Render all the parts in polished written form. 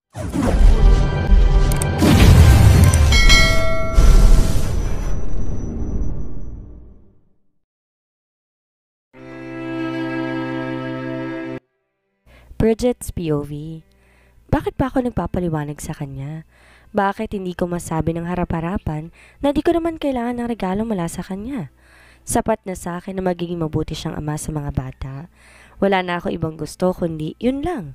Bridget's POV. Bakit ba ako nagpapaliwanag sa kanya? Bakit hindi ko masabi ng harap-harapan na di ko naman kailangan ng regalo mula sa kanya? Sapat na sa akin na magiging mabuti siyang ama sa mga bata. Wala na ako ibang gusto kundi yun lang.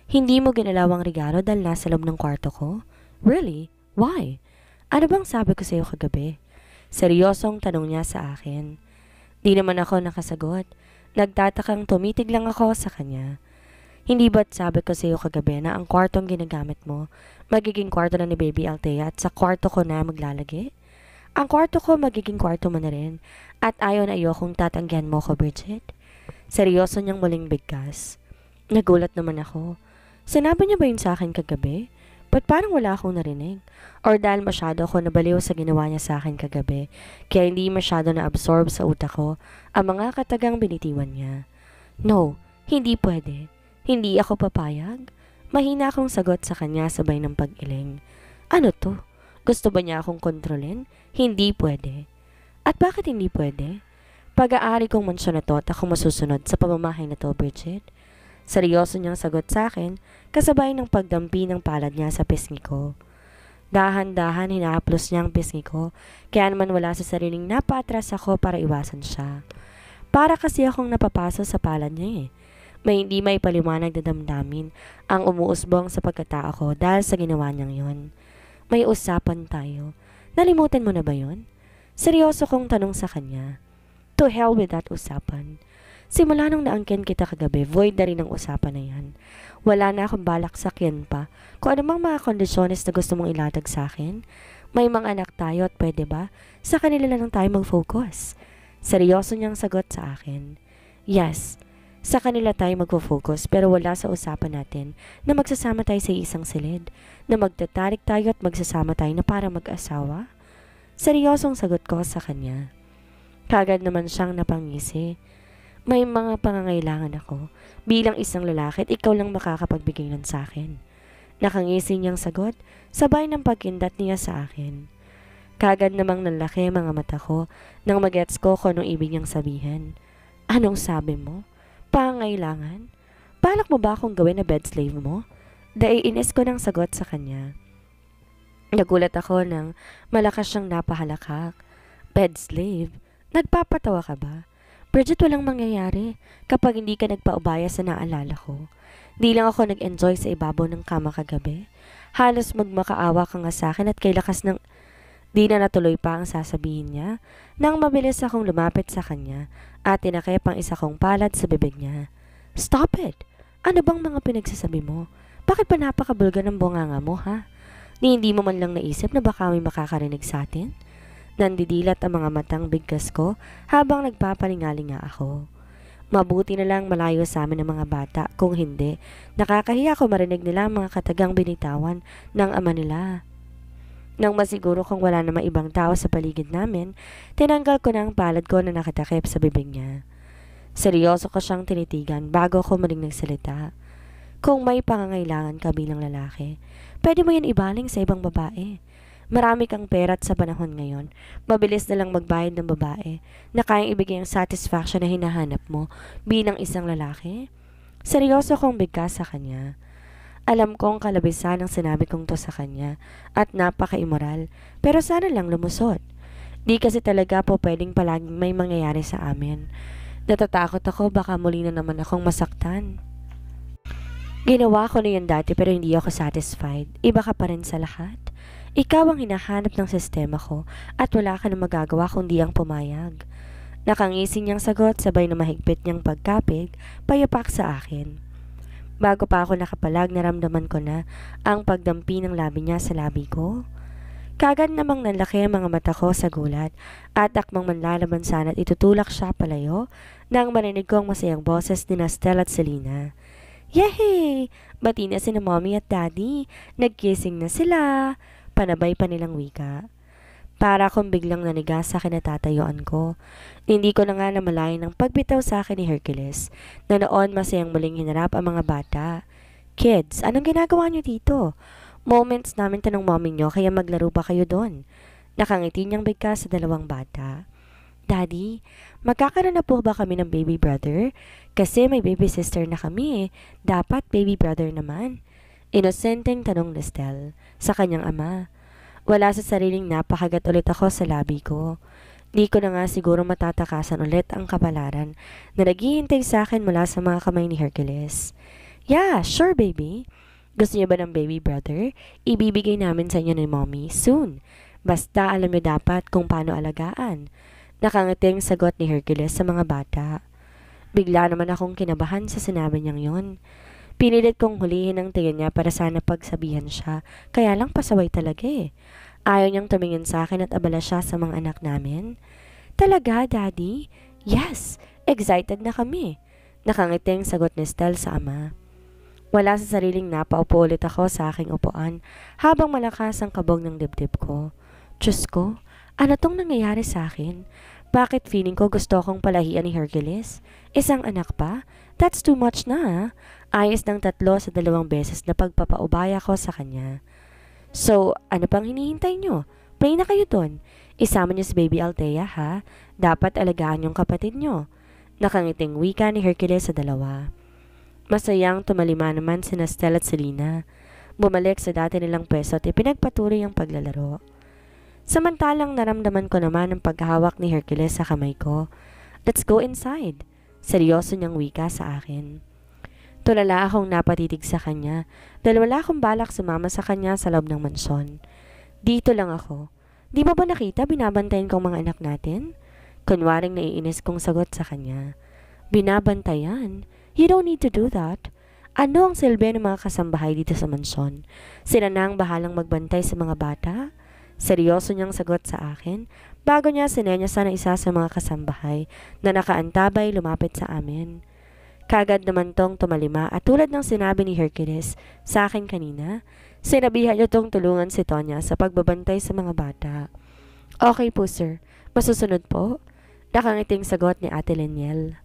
Hindi mo ginalawang regalo dahil nasa loob ng kwarto ko? Really? Why? Ano bang sabi ko sa'yo kagabi? Seryosong tanong niya sa akin. Di naman ako nakasagot. Nagtatakang tumitig lang ako sa kanya. Hindi ba't sabi ko sa'yo kagabi na ang kwartong ginagamit mo, magiging kwarto na ni Baby Althea at sa kwarto ko na maglalagay? Ang kwarto ko magiging kwarto mo na rin at ayaw na ayokong tatanggihan mo ko, Bridget. Seryoso niyang muling bigkas. Nagulat naman ako. Sinabi niya ba yun sa akin kagabi? Ba't parang wala akong narinig? Or dahil masyado ako nabaliw sa ginawa niya sa akin kagabi, kaya hindi masyado na-absorb sa utak ko ang mga katagang binitiwan niya? No, hindi pwede. Hindi ako papayag. Mahina akong sagot sa kanya sabay ng pag-iling. Ano to? Gusto ba niya akong kontrolin? Hindi pwede. At bakit hindi pwede? Pag-aari kong mansyon na to at ako masusunod sa pamamahay na to, Bridget. Seryoso niyang sagot sa akin, kasabay ng pagdampi ng palad niya sa pisngi ko. Dahan-dahan hinahaplos niya ang pisngi ko, kaya naman wala sa sariling napaatras ako para iwasan siya. Para kasi akong napapaso sa palad niya eh. May paliwanag na damdamin ang umuusbong sa pagkatao ko dahil sa ginawa niyang yun. May usapan tayo. Nalimutan mo na ba yun? Seryoso kong tanong sa kanya. To hell with that usapan. Simula nung naangkin kita kagabi, void na rin ang usapan na yan. Wala na akong balak sakyan pa. Kung anumang mga kondisyones na gusto mong ilatag sa akin, may mga anak tayo at pwede ba? Sa kanila na lang tayo mag-focus. Seryoso niyang sagot sa akin. Yes, sa kanila tayo magfo-focus pero wala sa usapan natin na magsasama tayo sa isang silid, na magtatarik tayo at magsasama tayo na para mag-asawa. Seryosong sagot ko sa kanya. Kagad naman siyang napangisi. May mga pangangailangan ako. Bilang isang lalaki at ikaw lang makakapagbigay nun sa akin. Nakangisi niyang sagot, sabay ng pagkindat niya sa akin. Kagad namang nanlaki mga mata ko nang magets ko kung anong ibig niyang sabihin. Anong sabi mo? Pangailangan? Balak mo ba akong gawin na bed slave mo? Daiinis ko ng sagot sa kanya. Nagulat ako nang malakas siyang napahalakak. Bed slave? Nagpapatawa ka ba? Bridget, walang mangyayari kapag hindi ka nagpaubaya sa naalala ko. Di lang ako nag-enjoy sa ibabaw ng kama kagabi. Halos magmakaawa ka nga sa akin at kay lakas ng... Di na natuloy pa ang sasabihin niya nang mabilis akong lumapit sa kanya at tinakip ang isa kong palad sa bibig niya. Stop it! Ano bang mga pinagsasabi mo? Bakit pa napakabulga ng bunganga mo, ha? Hindi mo man lang naisip na baka may makakarinig sa atin? Nandidilat ang mga matang bigkas ko habang nagpapalingalinga ako. Mabuti na lang malayo sa amin ng mga bata, kung hindi, nakakahiya ko marinig nila ang mga katagang binitawan ng ama nila. Nang masiguro kung wala namang ibang tao sa paligid namin, tinanggal ko na ang palad ko na nakatakip sa bibig niya. Seryoso ko siyang tinitigan bago ako muling nagsalita. Kung may pangangailangan ka bilang lalaki, pwede mo yan ibaling sa ibang babae. Marami kang pera at sa panahon ngayon, mabilis na lang magbayad ng babae na kayang ibigay ang satisfaction na hinahanap mo bilang isang lalaki. Seryoso kong bigkas sa kanya. Alam kong kalabisan ang sinabi kong to sa kanya at napaka-immoral, pero sana lang lumusot. Di kasi talaga po pwedeng palaging may mangyayari sa amin. Natatakot ako baka muli na naman akong masaktan. Ginawa ko na yan dati pero hindi ako satisfied. Iba ka pa rin sa lahat. Ikaw ang hinahanap ng sistema ko at wala ka na magagawa kundi ang pumayag. Nakangisi niyang sagot sabay na mahigpit niyang pagkapig, payapak sa akin. Bago pa ako nakapalag, naramdaman ko na ang pagdampi ng labi niya sa labi ko. Kagad namang nanlaki ang mga mata ko sa gulat at akmang manlalaban sana at itutulak siya palayo nang marinig ko ang masayang boses ni Stella at Selena. Yehey! Bati na si mommy at daddy. Nagkissing na sila. Panabay pa nilang wika. Para akong biglang naniga sa kinatatayuan ko. Hindi ko na nga namalayan ang pagbitaw sa akin ni Hercules na noon masayang muling hinarap ang mga bata. Kids, anong ginagawa niyo dito? Moments namin tanong mommy niyo kaya maglaro ba kayo doon? Nakangiti niyang bigkas sa dalawang bata. Daddy, magkakaroon na po ba kami ng baby brother? Kasi may baby sister na kami eh. Dapat baby brother naman. Inosenteng tanong ni Stel sa kanyang ama. Wala sa sariling napakagat ulit ako sa labi ko. Di ko na nga siguro matatakasan ulit ang kapalaran na naghihintay sa akin mula sa mga kamay ni Hercules. Yeah, sure baby. Gusto niyo ba ng baby brother? Ibibigay namin sa inyo ni mommy soon. Basta alam niyo dapat kung paano alagaan. Nakangiting sagot ni Hercules sa mga bata. Bigla naman akong kinabahan sa sinabi niyang yon. Pinilit kong hulihin ang tingin niya para sana pagsabihan siya, kaya lang pasaway talaga eh. Ayaw niyang tumingin sa akin at abala siya sa mga anak namin. Talaga, Daddy? Yes, excited na kami. Nakangiting sagot ni Stel sa ama. Wala sa sariling napaupo ulit ako sa aking upuan habang malakas ang kabog ng dibdib ko. Diyos ko, ano tong nangyayari sa akin? Bakit feeling ko gusto akong palahian ni Hercules? Isang anak pa? That's too much na ha? Ayos ng 3 sa 2 beses na pagpapaubaya ko sa kanya. So, ano pang hinihintay nyo? Play na kayo dun. Isama niyo si baby Althea ha? Dapat alagaan yung kapatid nyo. Nakangiting wika ni Hercules sa dalawa. Masayang tumalima naman sina Stella at Selena. Bumalik sa dati nilang pwesto at ipinagpatuloy ang paglalaro. Samantalang naramdaman ko naman ang paghahawak ni Hercules sa kamay ko. Let's go inside. Seryoso niyang wika sa akin. Tulala akong napatitig sa kanya dahil wala akong balak sumama sa kanya sa loob ng mansyon. Dito lang ako. Di mo ba nakita binabantayan kong mga anak natin? Kunwaring naiinis kong sagot sa kanya. Binabantayan? You don't need to do that. Ano ang silbi ng mga kasambahay dito sa mansyon? Sila na ang bahalang magbantay sa mga bata? Seryoso niyang sagot sa akin bago niya sinenyasan ng isa sa mga kasambahay na nakaantabay lumapit sa amin. Kagad naman tong tumalima at tulad ng sinabi ni Hercules sa akin kanina, sinabihan niyo tong tulungan si Tonya sa pagbabantay sa mga bata. Okay po sir, masusunod po? Nakangiting sagot ni Ate Leniel.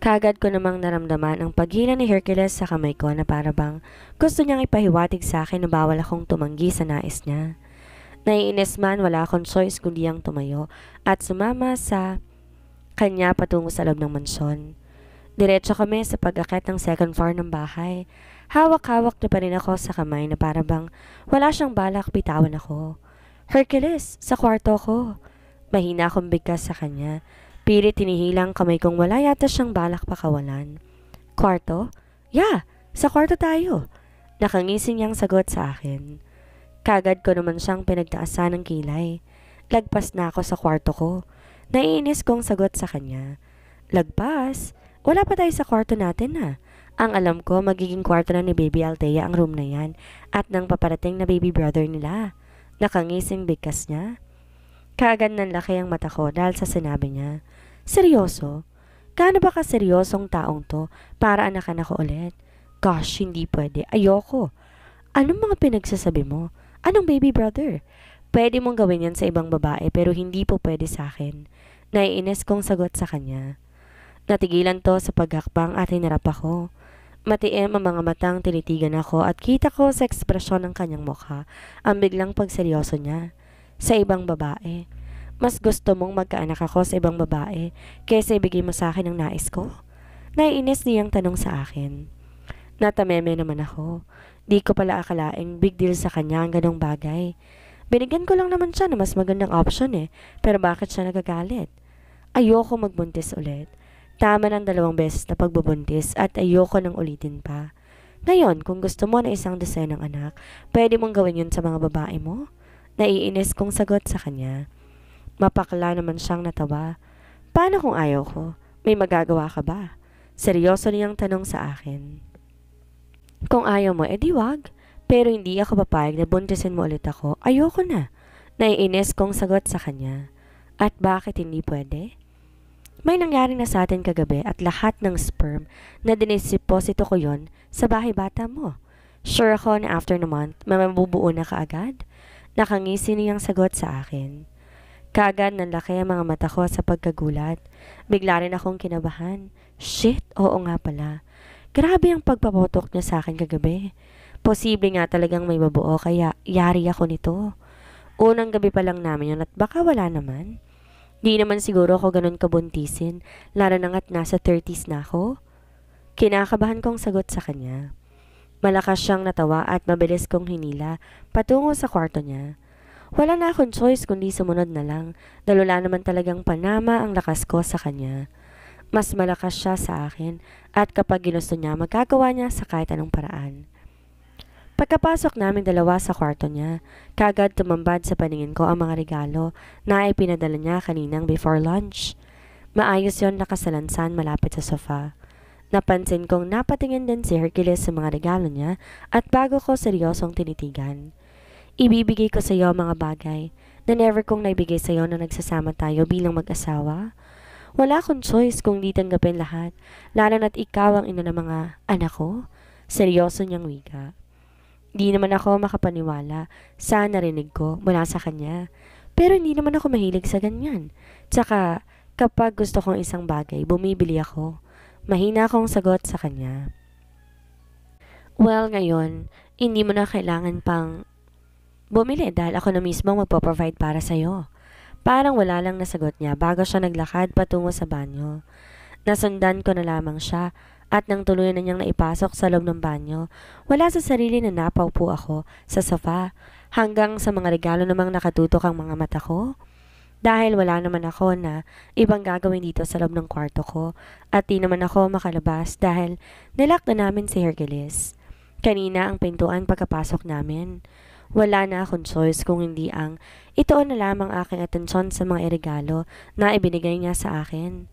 Kagad ko namang naramdaman ang paghila ni Hercules sa kamay ko na parabang gusto niyang ipahiwatig sa akin na bawal akong tumanggi sa nais niya. Naiinis man, wala akong choice kundi ang tumayo at sumama sa kanya patungo sa loob ng mansyon. Diretso kami sa pag-akit ng second floor ng bahay. Hawak-hawak na pa rin ako sa kamay na parabang wala siyang balak bitawan ako. Hercules, sa kwarto ko. Mahina akong bigkas sa kanya. Pilit hinihilang kamay kong wala yata siyang balak pakawalan. Kwarto? Yeah, sa kwarto tayo. Nakangising niyang sagot sa akin. Kagad ko naman siyang pinagtaasan ng kilay. Lagpas na ako sa kwarto ko. Naiinis kong sagot sa kanya. Lagpas? Wala pa tayo sa kwarto natin ha. Ang alam ko, magiging kwarto na ni Baby Althea ang room na yan at nang paparating na baby brother nila. Nakangising bigkas niya. Kagad nanlaki ang mata ko dahil sa sinabi niya. Seryoso? Gaano ba kaseryosong taong to para anakan ako ulit? Gosh, hindi pwede. Ayoko. Anong mga pinagsasabi mo? Anong baby brother? Pwede mong gawin yan sa ibang babae pero hindi po pwede sa akin. Naiinis kong sagot sa kanya. Natigilan to sa paghakbang at hinarap ako. Matiim ang mga matang tinitigan ako at kita ko sa ekspresyon ng kanyang mukha ang biglang pagseryoso niya. Sa ibang babae. Mas gusto mong magkaanak ako sa ibang babae kaysa ibigay mo sa akin ang nais ko? Naiinis niyang tanong sa akin. Natameme naman ako. Di ko pala akalaing big deal sa kanya ang ganong bagay. Binigyan ko lang naman siya na mas magandang option eh. Pero bakit siya nagagalit? Ayoko magbuntis ulit. Tama ng 2 beses na pagbubuntis at ayoko nang ulitin pa. Ngayon, kung gusto mo na isang dosenang anak, pwede mong gawin yun sa mga babae mo? Naiinis kong sagot sa kanya. Mapakla naman siyang natawa. Paano kung ayaw ko? May magagawa ka ba? Seryoso niyang tanong sa akin. Kung ayaw mo, edi wag. Pero hindi ako papayag na buntisin mo ulit ako. Ayoko na. Naiinis kong sagot sa kanya. At bakit hindi pwede? May nangyari na sa atin kagabi at lahat ng sperm na dinisiposito ko yon sa bahay bata mo. Sure ako na after a month, mabubuo na kaagad. Nakangisi niyang sagot sa akin. Kaagad nanlaki ang mga mata ko sa pagkagulat. Bigla rin akong kinabahan. Shit, oo nga pala. Grabe ang pagpapotok niya sa akin kagabi. Posible nga talagang may babuo kaya yari ako nito. Unang gabi pa lang namin yun at baka wala naman. Di naman siguro ako ganun kabuntisin, lalo na nga't nasa 30s na ako. Kinakabahan kong sagot sa kanya. Malakas siyang natawa at mabilis kong hinila patungo sa kwarto niya. Wala na akong choice kundi sumunod na lang, dahil wala naman talagang panama ang lakas ko sa kanya. Mas malakas siya sa akin at kapag ginusto niya, magagawa niya sa kahit anong paraan. Pagkapasok namin dalawa sa kwarto niya, kagad tumambad sa paningin ko ang mga regalo na ipinadala niya kaninang before lunch. Maayos yon nakasalansan malapit sa sofa. Napansin kong napatingin din si Hercules sa mga regalo niya at bago ko seryosong tinitigan. Ibibigay ko sa iyo mga bagay na never kong naibigay sa iyo nung nagsasama tayo bilang mag-asawa. Wala akong choice kung di tanggapin lahat, lalo na't ikaw ang ina ng mga anak ko. Seryoso niyang wika. Di naman ako makapaniwala sa narinig ko mula sa kanya. Pero hindi naman ako mahilig sa ganyan. Tsaka kapag gusto kong isang bagay, bumibili ako. Mahina akong sagot sa kanya. Well, ngayon, hindi mo na kailangan pang bumili dahil ako na mismo magpo-provide para sa'yo. Parang wala lang nasagot niya bago siya naglakad patungo sa banyo. Nasundan ko na lamang siya at nang tuluyan na niyang naipasok sa loob ng banyo, wala sa sarili na napaupo ako sa sofa hanggang sa mga regalo namang nakatutok ang mga mata ko. Dahil wala naman ako na ibang gagawin dito sa loob ng kwarto ko at di naman ako makalabas dahil nilak na namin si Hercules. Kanina ang pintuan pagkapasok namin. Wala na akong choice kung hindi ang itoon na lamang aking atensyon sa mga regalo na ibinigay niya sa akin.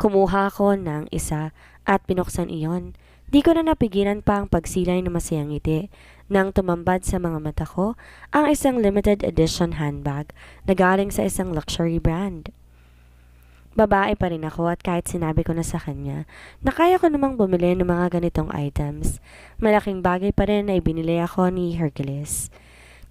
Kumuha ako ng isa at pinuksan iyon. Di ko na napigilan pa ang pagsilay ng masayang ngiti nang tumambad sa mga mata ko ang isang limited edition handbag na galing sa isang luxury brand. Babae pa rin ako at kahit sinabi ko na sa kanya na kaya ko namang bumili ng mga ganitong items, malaking bagay pa rin na ibinili ako ni Hercules.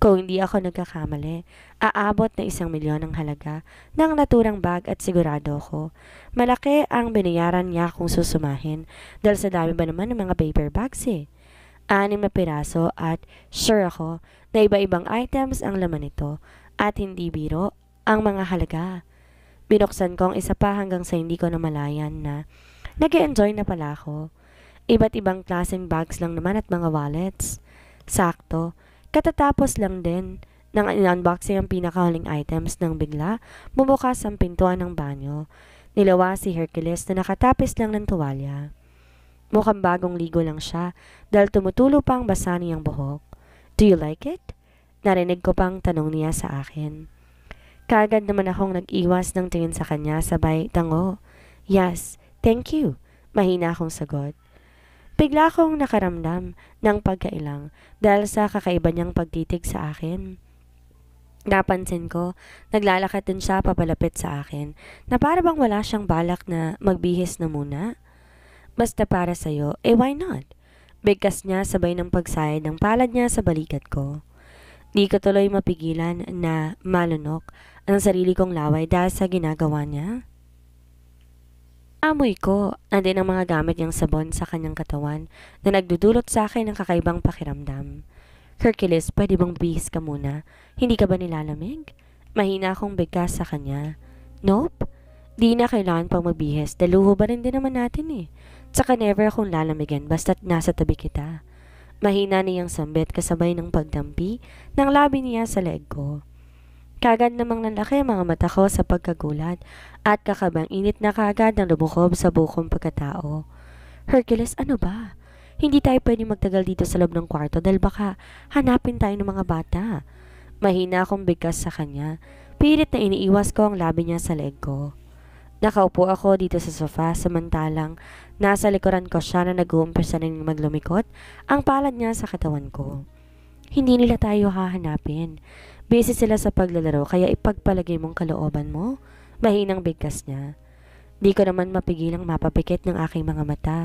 Kung hindi ako nagkakamali, aabot na 1,000,000 ang halaga ng naturang bag at sigurado ko. Malaki ang binayaran niya kung susumahin dahil sa dami ba naman ng mga paper bags eh. 6 na piraso at sure ako na iba-ibang items ang laman nito at hindi biro ang mga halaga. Binuksan ko ang isa pa hanggang sa hindi ko namalayan na nag-e-enjoy na pala ako. Iba't ibang klaseng bags lang naman at mga wallets. Sakto. Katatapos lang din ng unboxing ang pinakahuling items nang bigla bumukas ang pintuan ng banyo. Nilawa si Hercules na nakatapis lang ng tuwalya. Mukhang bagong ligo lang siya dahil tumutulo pa ang basa niyang buhok. Do you like it? Narinig ko pang tanong niya sa akin. Kaagad naman akong nag-iwas ng tingin sa kanya sabay tango. Yes, thank you. Mahina akong sagot. Bigla akong nakaramdam ng pagkailang dahil sa kakaiba niyang pagtitig sa akin. Napansin ko, naglalakad din siya papalapit sa akin na para bang wala siyang balak na magbihis na muna. Basta para sa'yo, why not? Bigkas niya sabay ng pagsayad ng palad niya sa balikat ko. Di ko tuloy mapigilan na malunok ang sarili kong laway dahil sa ginagawa niya. Amoy ko, andin ang mga gamit niyang sabon sa kanyang katawan na nagdudulot sa akin ng kakaibang pakiramdam. Hercules, pwede bang bihis ka muna? Hindi ka ba nilalamig? Mahina akong bigkas sa kanya. Nope. Di na kailangan pang magbihis, daluho ba rin din naman natin eh. Tsaka never akong lalamigan basta't nasa tabi kita. Mahina niyang sambit kasabay ng pagdampi ng labi niya sa leeg ko. Kagad namang nanlaki ang mga mata ko sa pagkagulat at kakabang init na kagad ng lumukob sa bukong pagkatao. Hercules, ano ba? Hindi tayo pwede magtagal dito sa loob ng kwarto dahil baka hanapin tayo ng mga bata. Mahina akong bigkas sa kanya. Pilit na iniiwas ko ang labi niya sa leeg ko. Nakaupo ako dito sa sofa samantalang nasa likuran ko siya na nag-uumpisa na maglumikot ang palad niya sa katawan ko. Hindi nila tayo hahanapin. Busy sila sa paglalaro kaya ipagpalagay mong kalooban mo. Mahinang bigkas niya. Di ko naman mapigilang mapapikit ng aking mga mata.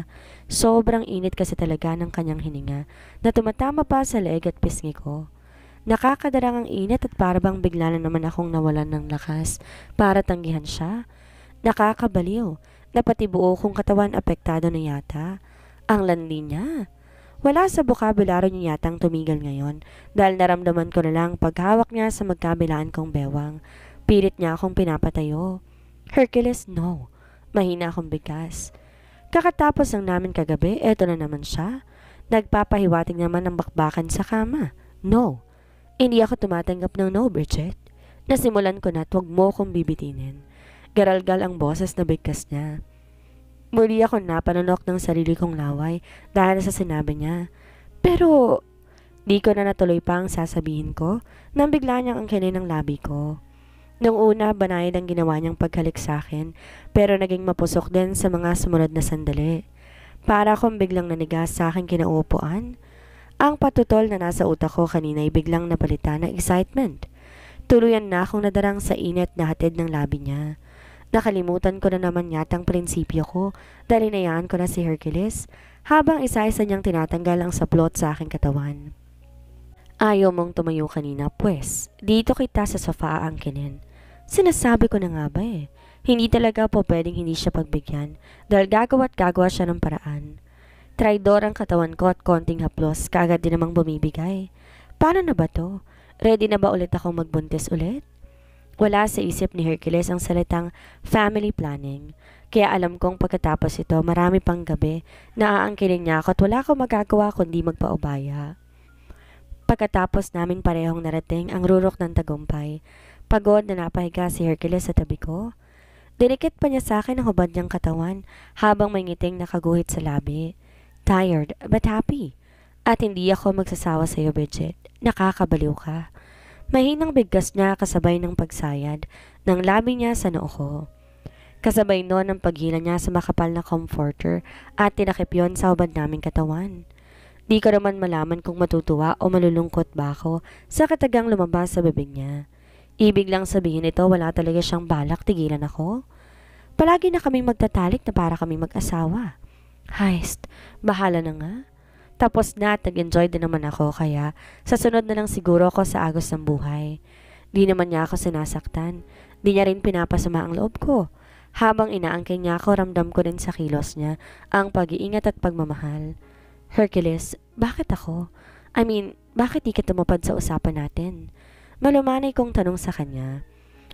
Sobrang init kasi talaga ng kanyang hininga na tumatama pa sa leeg at pisngi ko. Nakakadarang ang init at parabang bigla na naman akong nawalan ng lakas para tanggihan siya. Nakakabaliw na pati buo kong katawan apektado na yata. Ang landi niya. Wala sa bokabularyo niya yatang tumigil ngayon dahil naramdaman ko na lang paghawak niya sa magkabilaan kong bewang. Pilit niya akong pinapatayo. Hercules, no. Mahina akong bigkas. Kakatapos lang namin kagabi, eto na naman siya. Nagpapahiwatig naman ng bakbakan sa kama. No. Hindi ako tumatanggap ng no, Bridget. Nasimulan ko na't huwag mo kong bibitinin. Garalgal ang boses na bigkas niya. Muli ako napanunok ng sarili kong laway dahil sa sinabi niya. Pero, di ko na natuloy pa ang sasabihin ko nang bigla niyang angkinin ang labi ko. Nung una, banayad ang ginawa niyang paghalik sa akin pero naging mapusok din sa mga sumunod na sandali. Para akong biglang nanigas sa aking kinauupuan. Ang patutol na nasa utak ko kanina ay biglang napalitan ng excitement. Tuluyan na akong nadarang sa init na hatid ng labi niya. Nakalimutan ko na naman yatang prinsipyo ko dahil inayaan ko na si Hercules habang isa-isa niyang tinatanggal ang saplot sa aking katawan. Ayaw mong tumayo kanina, pues. Dito kita sa sofa aangkinin. Sinasabi ko na nga ba eh. Hindi talaga po pwedeng hindi siya pagbigyan dahil gagawa't gagawa siya ng paraan. Traidor ang katawan ko at konting haplos kaagad din namang bumibigay. Paano na ba to? Ready na ba ulit akong magbuntis ulit? Wala sa isip ni Hercules ang salitang family planning. Kaya alam kong pagkatapos ito marami pang gabi na aangkinin niya ako at wala akong magagawa kundi magpaubaya. Pagkatapos naming parehong narating ang rurok ng tagumpay, pagod na napahiga si Hercules sa tabi ko. Dinikit pa niya sa akin ang hubad niyang katawan habang may ngiting nakaguhit sa labi. Tired but happy. At hindi ako magsasawa sa iyo, Bridget. Nakakabaliw ka. Mahinang bigkas niya kasabay ng pagsayad ng labi niya sa noo ko. Kasabay noon ang paghila niya sa makapal na comforter at tinakip yon sa hubad naming katawan. Di ko naman malaman kung matutuwa o malulungkot ba ako sa katagang lumabas sa bibig niya. Ibig lang sabihin ito wala talaga siyang balak tigilan ako. Palagi na kaming magtatalik na para kaming mag-asawa. Heist, bahala na nga. Tapos na at nag-enjoy din naman ako kaya sa sunod na lang siguro ako sa agos ng buhay. Di naman niya ako sinasaktan. Di niya rin pinapasama ang loob ko. Habang inaangkin niya ako ramdam ko rin sa kilos niya ang pag-iingat at pagmamahal. Hercules, bakit ako? Bakit di ka tumupad sa usapan natin? Malumanay kong tanong sa kanya.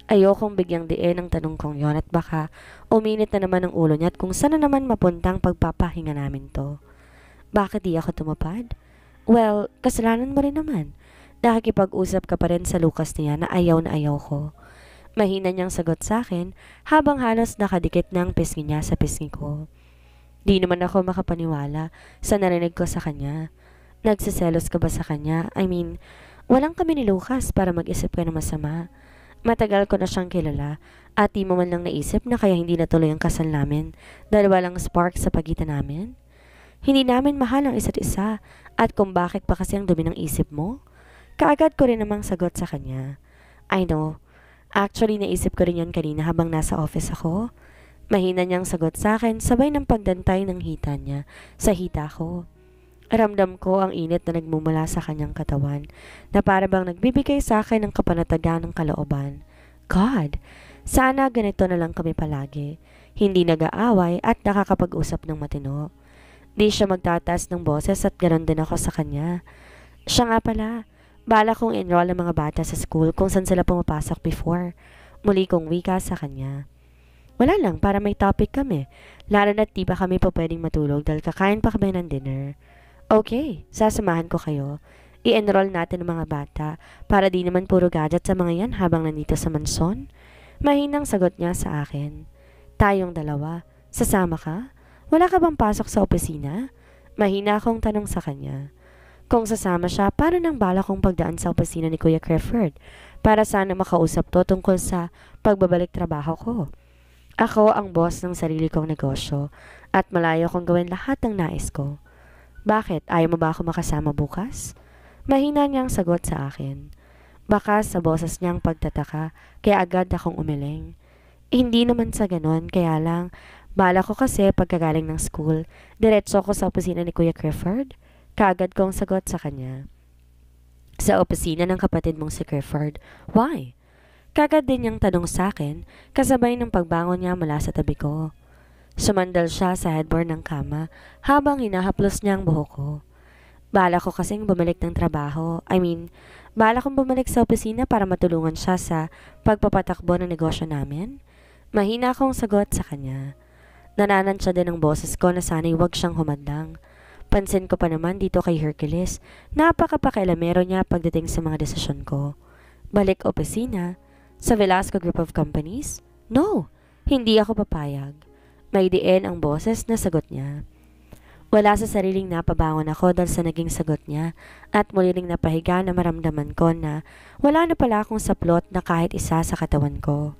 Ayokong bigyang diin ang tanong kong yon at baka uminit na naman ang ulo niya at kung saan na naman mapuntang pagpapahinga namin to. Bakit di ako tumupad? Well, kasalanan mo rin naman. Nakikipag-usap ka pa rin sa Lucas niya na ayaw ko. Mahina niyang sagot sa akin habang halos nakadikit ng pisngi niya sa pisngi ko. Di naman ako makapaniwala sa narinig ko sa kanya. Nagsiselos ka ba sa kanya? Walang kami ni Lucas para mag-isip ka na masama. Matagal ko na siyang kilala at di mo man lang naisip na kaya hindi natuloy ang kasal namin dahil walang spark sa pagitan namin. Hindi namin mahal ang isa't isa at kung bakit pa kasi ang dumi ng isip mo? Kaagad ko rin namang sagot sa kanya. I know. Actually naisip ko rin yan kanina habang nasa office ako. Mahina niyang sagot sa akin sabay ng pagdantay ng hita niya sa hita ko. Ramdam ko ang init na nagmumula sa kanyang katawan na para bang nagbibigay sa akin ng kapanatagan ng kalooban. God, sana ganito na lang kami palagi. Hindi nag-aaway at nakakapag-usap ng matino. Di siya magtataas ng boses at ganoon din ako sa kanya. Siya nga pala, bala kong enroll ang mga bata sa school kung saan sila pumapasok before. Muli kong wika sa kanya. Wala lang, para may topic kami. Lalo na't di pa kami pa pwedeng matulog dahil kakain pa kami ng dinner. Okay, sasamahan ko kayo. I-enroll natin ang mga bata para di naman puro gadget sa mga yan habang nandito sa mansyon. Mahinang sagot niya sa akin. Tayong dalawa, sasama ka? Wala ka bang pasok sa opisina? Mahina akong tanong sa kanya. Kung sasama siya, paano nang bala kong pagdaan sa opisina ni Kuya Clifford para sana makausap to tungkol sa pagbabalik trabaho ko? Ako ang boss ng sarili kong negosyo at malayo kong gawin lahat ng nais ko. Bakit? Ayaw mo ba ako makasama bukas? Mahina niyang sagot sa akin. Baka sa boses niyang pagtataka kaya agad akong umiling. Hindi naman sa ganon kaya lang bala ko kasi pagkagaling ng school, diretso ko sa opisina ni Kuya Clifford. Kaagad kong sagot sa kanya. Sa opisina ng kapatid mong si Clifford. Why? Kagad din niyang tanong sa akin, kasabay ng pagbangon niya mula sa tabi ko. Sumandal siya sa headboard ng kama habang hinahaplos niya ang buhok ko. Bala ko kasing bumalik ng trabaho. Bala kong bumalik sa opisina para matulungan siya sa pagpapatakbo ng negosyo namin. Mahina akong sagot sa kanya. Nananansya din ang boses ko na sana'y huwag siyang humadlang. Pansin ko pa naman dito kay Hercules, napakapakialamero niya pagdating sa mga desisyon ko. Balik opisina? Sa Velasco Group of Companies? No, hindi ako papayag. May diin ang boses na sagot niya. Wala sa sariling napabangon ako dahil sa naging sagot niya at muli ring napahiga na maramdaman ko na wala na pala akong saplot na kahit isa sa katawan ko.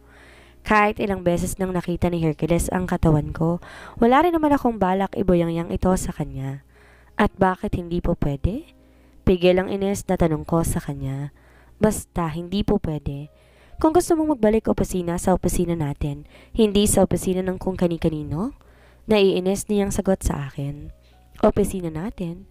Kahit ilang beses nang nakita ni Hercules ang katawan ko, wala rin naman akong balak iboyangyang ito sa kanya. At bakit hindi po pwede? Pigil ang inis na tanong ko sa kanya. Basta hindi po pwede. Kung gusto mong magbalik opisina sa opisina natin, hindi sa opisina ng kung kani-kanino? Naiinis niyang sagot sa akin. Opisina natin?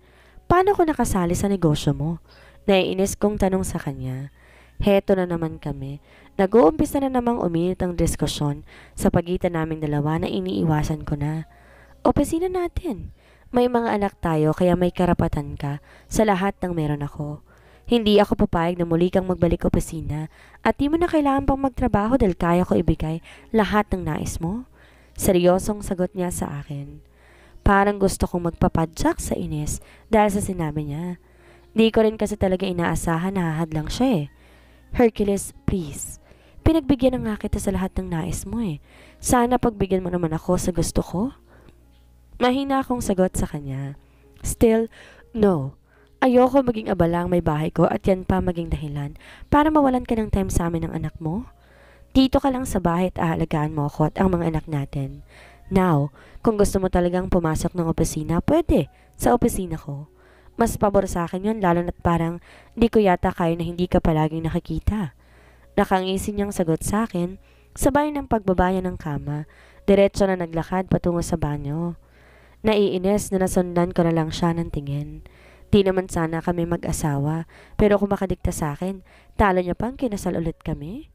Paano ko nakasali sa negosyo mo? Naiinis kong tanong sa kanya. Heto na naman kami. Nag-uumpisa na namang uminit ang diskusyon sa pagitan naming dalawa na iniiwasan ko na. Opisina natin. May mga anak tayo kaya may karapatan ka sa lahat ng meron ako. Hindi ako papayag na muli kang magbalik opisina at di mo na kailangan pang magtrabaho dahil kaya ko ibigay lahat ng nais mo. Seryosong sagot niya sa akin. Parang gusto kong magpapadyak sa inis dahil sa sinabi niya. Di ko rin kasi talaga inaasahan na hahadlang siya eh. Hercules, please. Pinagbigyan na nga kita sa lahat ng nais mo eh. Sana pagbigyan mo naman ako sa gusto ko. Mahina akong sagot sa kanya. Still, no. Ayoko maging abala ang may bahay ko at yan pa maging dahilan para mawalan ka ng time sa amin ng anak mo. Dito ka lang sa bahay at aalagaan mo ako at ang mga anak natin. Now, kung gusto mo talagang pumasok ng opisina, pwede. Sa opisina ko. Mas pabor sa akin yun lalo na't parang di ko yata kaya na hindi ka palaging nakikita. Nakangisi niyang sagot sa akin, sabay ng pagbabaya ng kama, diretso na naglakad patungo sa banyo. Naiinis na nasundan ko na lang siya ng tingin. Di naman sana kami mag-asawa, pero kung makadikta sa akin, talo niya pang kinasal ulit kami.